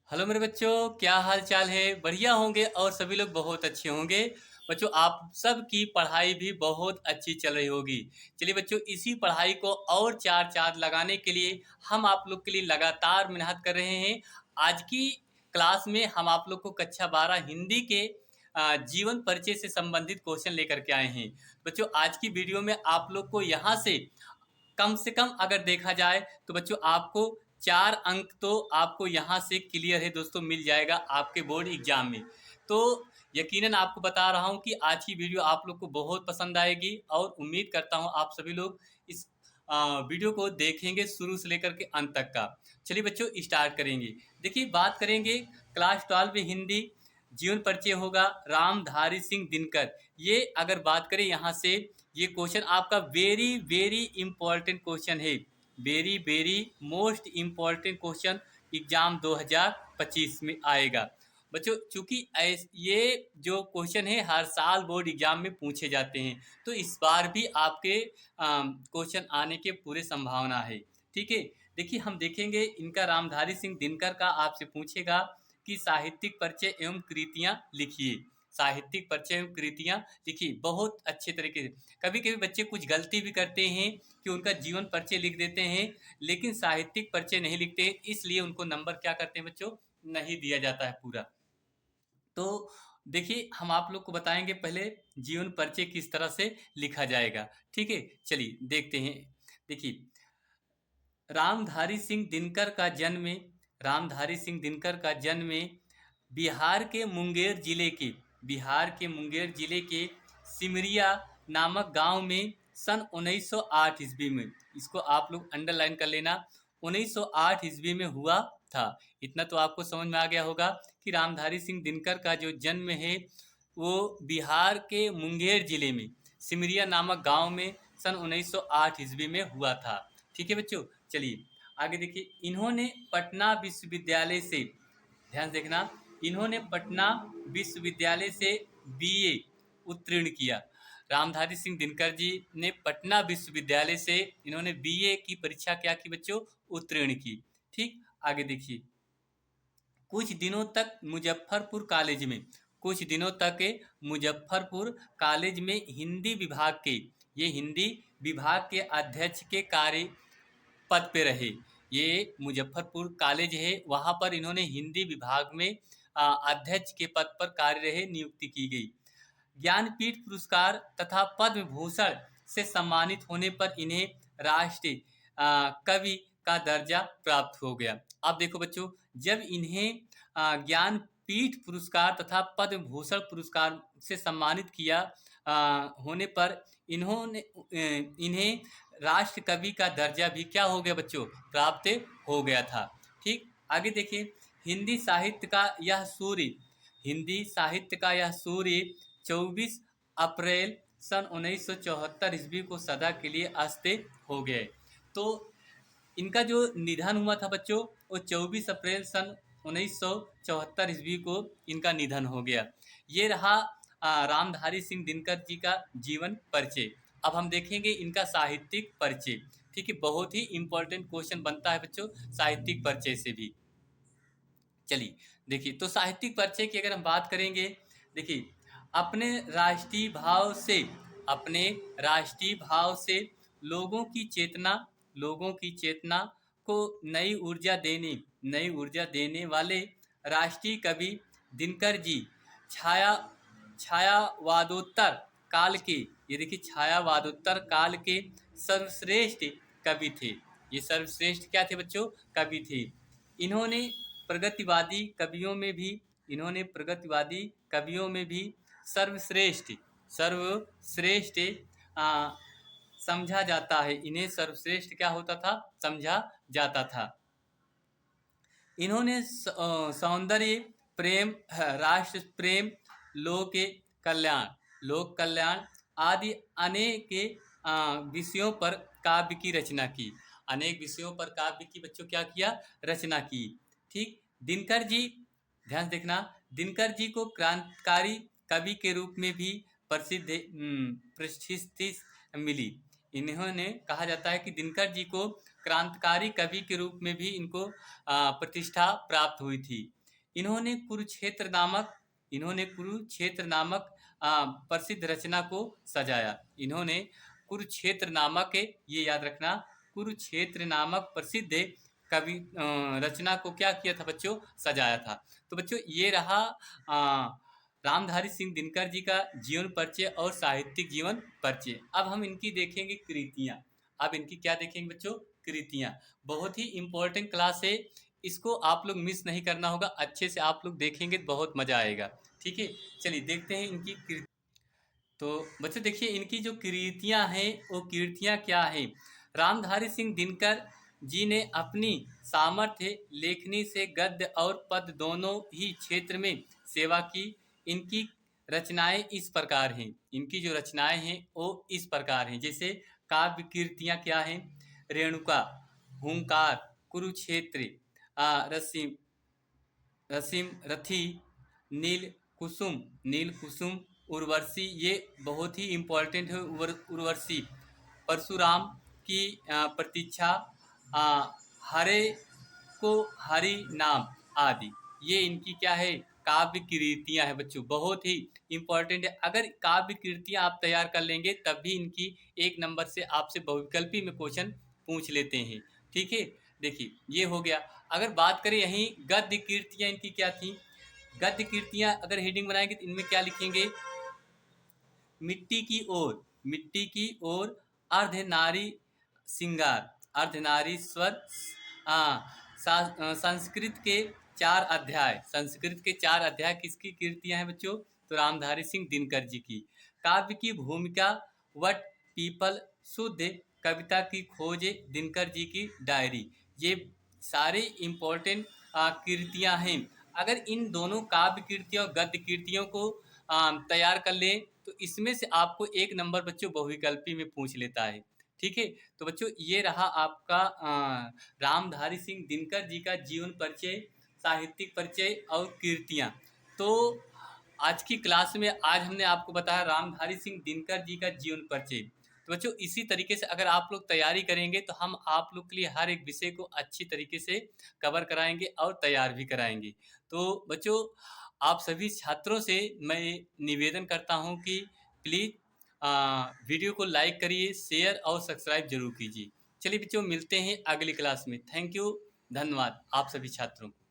Hello मेरे बच्चों, क्या हाल चाल है? बढ़िया होंगे और सभी लोग बहुत अच्छे होंगे। बच्चों, आप सब की पढ़ाई भी बहुत अच्छी चल रही होगी। चलिए बच्चों, इसी पढ़ाई को और चार चांद लगाने के लिए हम आप लोग के लिए लगातार मेहनत कर रहे हैं। आज की क्लास में हम आप लोग को कक्षा 12 हिंदी के जीवन परिचय से संबंधित क्वेश्चन लेकर के आए हैं। बच्चों, आज की वीडियो में आप लोग को यहाँ से कम अगर देखा जाए तो बच्चों आपको 4 अंक तो आपको यहाँ से क्लियर है दोस्तों मिल जाएगा आपके बोर्ड एग्जाम में। तो यकीनन आपको बता रहा हूँ कि आज की वीडियो आप लोग को बहुत पसंद आएगी और उम्मीद करता हूँ आप सभी लोग इस वीडियो को देखेंगे शुरू से लेकर के अंत तक का। चलिए बच्चों, स्टार्ट करेंगे। देखिए, बात करेंगे क्लास 12 हिंदी जीवन परिचय होगा रामधारी सिंह दिनकर। ये अगर बात करें यहाँ से, ये क्वेश्चन आपका वेरी वेरी इंपॉर्टेंट क्वेश्चन है। Very very most important question exam 2025 में आएगा। बच्चों, चूंकि ये जो क्वेश्चन है हर साल बोर्ड एग्जाम में पूछे जाते हैं, तो इस बार भी आपके क्वेश्चन आने के पूरे संभावना है। ठीक है, देखिए हम देखेंगे इनका रामधारी सिंह दिनकर का आपसे पूछेगा कि साहित्यिक परिचय एवं कृतियां लिखिए। साहित्यिक परिचय एवं कृतियां लिखिए बहुत अच्छे तरीके से। कभी कभी बच्चे कुछ गलती भी करते हैं कि उनका जीवन परिचय लिख देते हैं, लेकिन साहित्यिक परिचय नहीं लिखते हैं, इसलिए उनको नंबर क्या करते हैं बच्चों, नहीं दिया जाता है पूरा। तो देखिए, हम आप लोग को बताएंगे पहले जीवन परिचय किस तरह से लिखा जाएगा। ठीक है, चलिए देखते हैं। देखिए, रामधारी सिंह दिनकर का जन्म रामधारी सिंह दिनकर का जन्म बिहार के बिहार के मुंगेर जिले के सिमरिया नामक गांव में सन 1908 ईस्वी में, इसको आप लोग अंडरलाइन कर लेना, 1908 ईस्वी में हुआ था। इतना तो आपको समझ में आ गया होगा कि रामधारी सिंह दिनकर का जो जन्म है वो बिहार के मुंगेर जिले में सिमरिया नामक गांव में सन 1908 ईस्वी में हुआ था। ठीक है बच्चों, चलिए आगे देखिए। इन्होंने पटना विश्वविद्यालय से, ध्यान देखना, इन्होंने पटना विश्वविद्यालय से बीए उत्तीर्ण किया। रामधारी सिंह दिनकर जी ने पटना विश्वविद्यालय से इन्होंने बीए की परीक्षा क्या की बच्चों, उत्तीर्ण की। ठीक, आगे देखिए। कुछ दिनों तक मुजफ्फरपुर कॉलेज में कुछ दिनों तक मुजफ्फरपुर कॉलेज में हिंदी विभाग के, ये हिंदी विभाग के अध्यक्ष के कार्य पद पे रहे। ये मुजफ्फरपुर कॉलेज है, वहाँ पर इन्होंने हिंदी विभाग में अध्यक्ष के पद पर कार्य रहे, नियुक्ति की गई। ज्ञानपीठ पुरस्कार तथा पद्म भूषण से सम्मानित होने पर इन्हें राष्ट्रीय कवि का दर्जा प्राप्त हो गया। अब देखो बच्चों, जब इन्हें ज्ञानपीठ पुरस्कार तथा पद्म भूषण पुरस्कार से सम्मानित किया होने पर इन्हें राष्ट्र कवि का दर्जा भी क्या हो गया बच्चों, प्राप्त हो गया था। ठीक, आगे देखिए। हिंदी साहित्य का यह सूर्य 24 अप्रैल सन 1974 ईस्वी को सदा के लिए अस्त हो गए। तो इनका जो निधन हुआ था बच्चों, वो 24 अप्रैल सन 1974 ईस्वी को इनका निधन हो गया। ये रहा रामधारी सिंह दिनकर जी का जीवन परिचय। अब हम देखेंगे इनका साहित्यिक परिचय। ठीक है, बहुत ही इंपॉर्टेंट क्वेश्चन बनता है बच्चों साहित्यिक परिचय से भी। चलिए देखिए, तो साहित्यिक परिचय की अगर हम बात करेंगे, देखिए, अपने अपने राष्ट्रीय भाव से लोगों की चेतना को नई ऊर्जा देने वाले राष्ट्रीय कवि दिनकर जी छाया छायावादोत्तर काल के, ये देखिए, छायावादोत्तर काल के सर्वश्रेष्ठ कवि थे। ये सर्वश्रेष्ठ क्या थे बच्चों, कवि थे। इन्होंने प्रगतिवादी कवियों में भी सर्वश्रेष्ठ समझा जाता है। इन्हें सर्वश्रेष्ठ क्या होता था, समझा जाता था। इन्होंने सौंदर्य प्रेम, राष्ट्र प्रेम, लोक कल्याण आदि अनेक विषयों पर काव्य की रचना की। अनेक विषयों पर काव्य की बच्चों क्या किया, रचना की। ठीक, दिनकर जी, ध्यान देखना, दिनकर जी को क्रांतिकारी कवि के रूप में भी प्रसिद्धि मिली। इन्होंने कहा जाता है कि दिनकर जी को क्रांतिकारी कवि के रूप में भी इनको प्रतिष्ठा प्राप्त हुई थी। इन्होंने कुरुक्षेत्र नामक प्रसिद्ध रचना को सजाया। इन्होंने कुरुक्षेत्र नामक, ये याद रखना, कुरुक्षेत्र नामक प्रसिद्ध रचना को क्या किया था बच्चों, सजाया था। तो बच्चों ये रहा रामधारी सिंह दिनकर जी का जीवन परिचय और साहित्यिक जीवन परिचय। अब हम इनकी देखेंगे कृतियां। अब इनकी क्या देखेंगे बच्चों, कृतियां। बहुत ही इंपॉर्टेंट क्लास है, इसको आप लोग मिस नहीं करना होगा, अच्छे से आप लोग देखेंगे तो बहुत मजा आएगा। ठीक है, चलिए देखते हैं इनकी कृति। तो बच्चों देखिए इनकी जो कृतियां हैं वो कृतियां क्या हैं। रामधारी सिंह दिनकर जी ने अपनी सामर्थ्य लेखनी से गद्य और पद दोनों ही क्षेत्र में सेवा की। इनकी रचनाएं इस प्रकार हैं, इनकी जो रचनाएं हैं वो इस प्रकार हैं। जैसे काव्य कृतियां क्या हैं, रेणुका, हुंकार, कुरुक्षेत्र, रसीम रसीम रथी, नील कुसुम, उर्वशी, ये बहुत ही इम्पोर्टेंट है। उर्वशी, परशुराम की प्रतीक्षा, हरे को हरि नाम आदि, ये इनकी क्या है, काव्य कृतियां हैं बच्चों, बहुत ही इम्पोर्टेंट है। अगर काव्य कृतियां आप तैयार कर लेंगे तब भी इनकी 1 नंबर से आपसे बहुविकल्पी में क्वेश्चन पूछ लेते हैं। ठीक है, देखिए ये हो गया। अगर बात करें यहीं गद्य कीर्तियां इनकी क्या थी, गद्य कीर्तियां अगर हेडिंग बनाएंगे तो इनमें क्या लिखेंगे, मिट्टी की ओर, अर्धनारी श्रृंगार, अर्धनारीश्वर, संस्कृत के 4 अध्याय, संस्कृत के 4 अध्याय किसकी कीर्तियां हैं बच्चों, तो रामधारी सिंह दिनकर जी की। काव्य की भूमिका, वट पीपल, शुद्ध कविता की खोज, दिनकर जी की डायरी, ये सारे इम्पोर्टेंट कीर्तियां हैं। अगर इन दोनों काव्य कीर्तियों और गद्य कीर्तियों को तैयार कर लें तो इसमें से आपको 1 नंबर बच्चों बहुविकल्पी में पूछ लेता है। ठीक है, तो बच्चों ये रहा आपका रामधारी सिंह दिनकर जी का जीवन परिचय, साहित्यिक परिचय और कीर्तियां। तो आज की क्लास में आज हमने आपको बताया रामधारी सिंह दिनकर जी का जीवन परिचय। तो बच्चों इसी तरीके से अगर आप लोग तैयारी करेंगे तो हम आप लोग के लिए हर एक विषय को अच्छी तरीके से कवर कराएंगे और तैयार भी कराएंगे। तो बच्चों आप सभी छात्रों से मैं निवेदन करता हूं कि प्लीज़ वीडियो को लाइक करिए, शेयर और सब्सक्राइब जरूर कीजिए। चलिए बच्चों मिलते हैं अगली क्लास में। थैंक यू, धन्यवाद आप सभी छात्रों को।